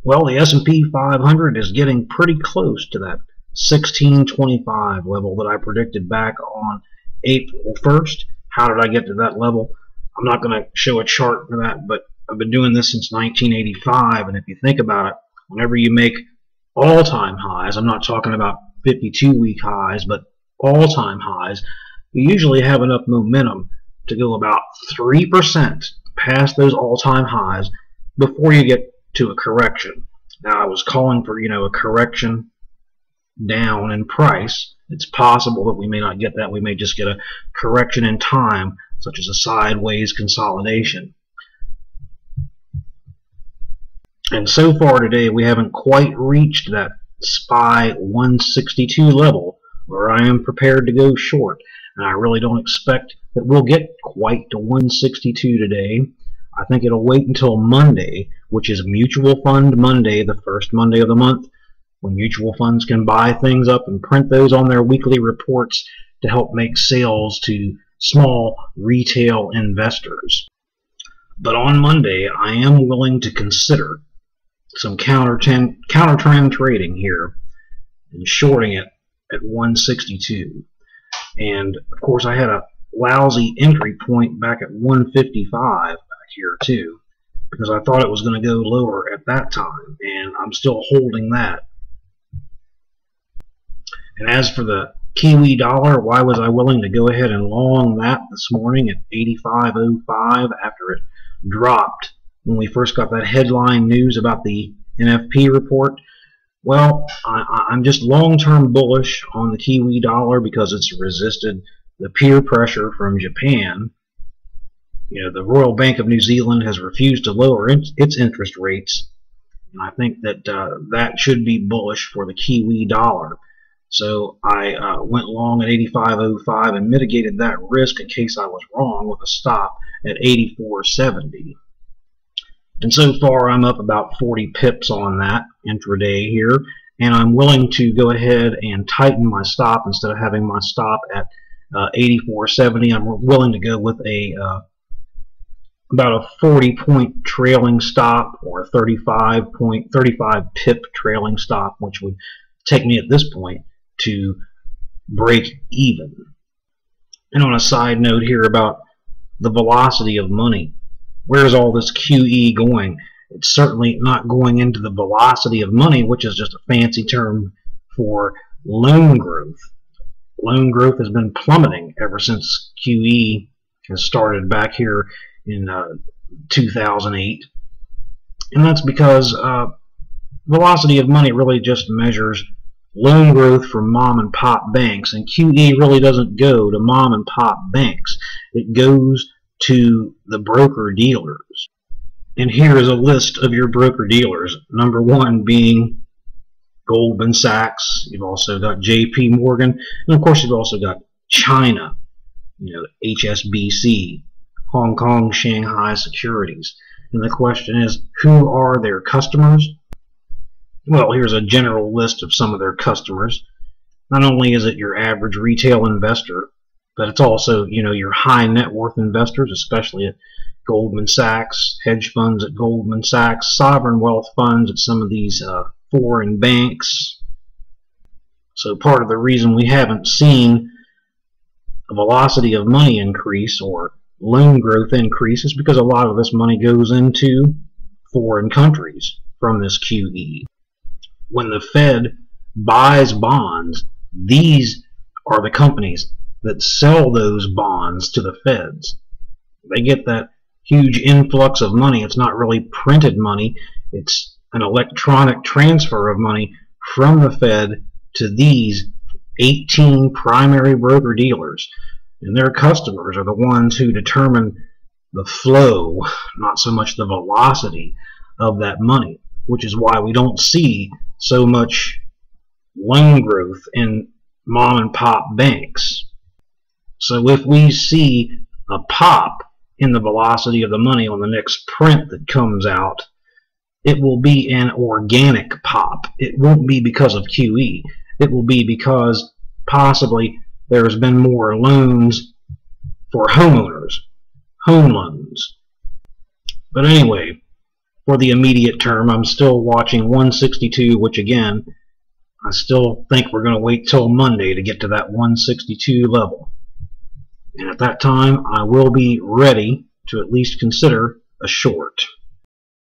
Well, the S&P 500 is getting pretty close to that 1625 level that I predicted back on April 1st. How did I get to that level? I'm not going to show a chart for that, but I've been doing this since 1985, and if you think about it, whenever you make all-time highs, I'm not talking about 52-week highs, but all-time highs, you usually have enough momentum to go about 3% past those all-time highs before you get to a correction. Now, I was calling for, a correction down in price. It's possible that we may not get that. We may just get a correction in time, such as a sideways consolidation. And so far today, we haven't quite reached that SPY 162 level where I am prepared to go short. And I really don't expect that we'll get quite to 162 today. I think it'll wait until Monday, which is Mutual Fund Monday, the first Monday of the month, when mutual funds can buy things up and print those on their weekly reports to help make sales to small retail investors. But on Monday, I am willing to consider some counter trend trading here and shorting it at 162. And of course, I had a lousy entry point back at 155 back here too, because I thought it was going to go lower at that time, and I'm still holding that. And as for the Kiwi dollar, why was I willing to go ahead and long that this morning at 85.05 after it dropped when we first got that headline news about the NFP report? Well, I'm just long-term bullish on the Kiwi dollar because it's resisted the peer pressure from Japan. The Royal Bank of New Zealand has refused to lower its interest rates, and I think that that should be bullish for the Kiwi dollar. So I went long at 85.05 and mitigated that risk in case I was wrong with a stop at 84.70. And so far I'm up about 40 pips on that intraday here, and I'm willing to go ahead and tighten my stop instead of having my stop at 84.70. I'm willing to go with about a 40-point trailing stop or a 35 pip trailing stop, which would take me at this point to break even. And on a side note here about the velocity of money, where's all this QE going? It's certainly not going into the velocity of money, which is just a fancy term for loan growth. Loan growth has been plummeting ever since QE has started back here in 2008. And that's because velocity of money really just measures loan growth from mom and pop banks, and QE really doesn't go to mom and pop banks. It goes to the broker dealers. And here is a list of your broker dealers. Number one being Goldman Sachs. You've also got JP Morgan, and of course you've also got China, HSBC, Hong Kong, Shanghai Securities. And the question is, who are their customers? Well, here's a general list of some of their customers. Not only is it your average retail investor, but it's also, your high net worth investors, especially at Goldman Sachs, hedge funds at Goldman Sachs, sovereign wealth funds at some of these foreign banks. So part of the reason we haven't seen a velocity of money increase or loan growth increase is because a lot of this money goes into foreign countries from this QE. When the Fed buys bonds, these are the companies that sell those bonds to the Feds. They get that huge influx of money. It's not really printed money. It's an electronic transfer of money from the Fed to these 18 primary broker dealers. And their customers are the ones who determine the flow, not so much the velocity of that money, which is why we don't see so much loan growth in mom and pop banks. So if we see a pop in the velocity of the money on the next print that comes out, it will be an organic pop. It won't be because of QE. It will be because possibly there's been more loans for homeowners, home loans. But anyway, for the immediate term, I'm still watching 162, which again, I still think we're going to wait till Monday to get to that 162 level. And at that time, I will be ready to at least consider a short.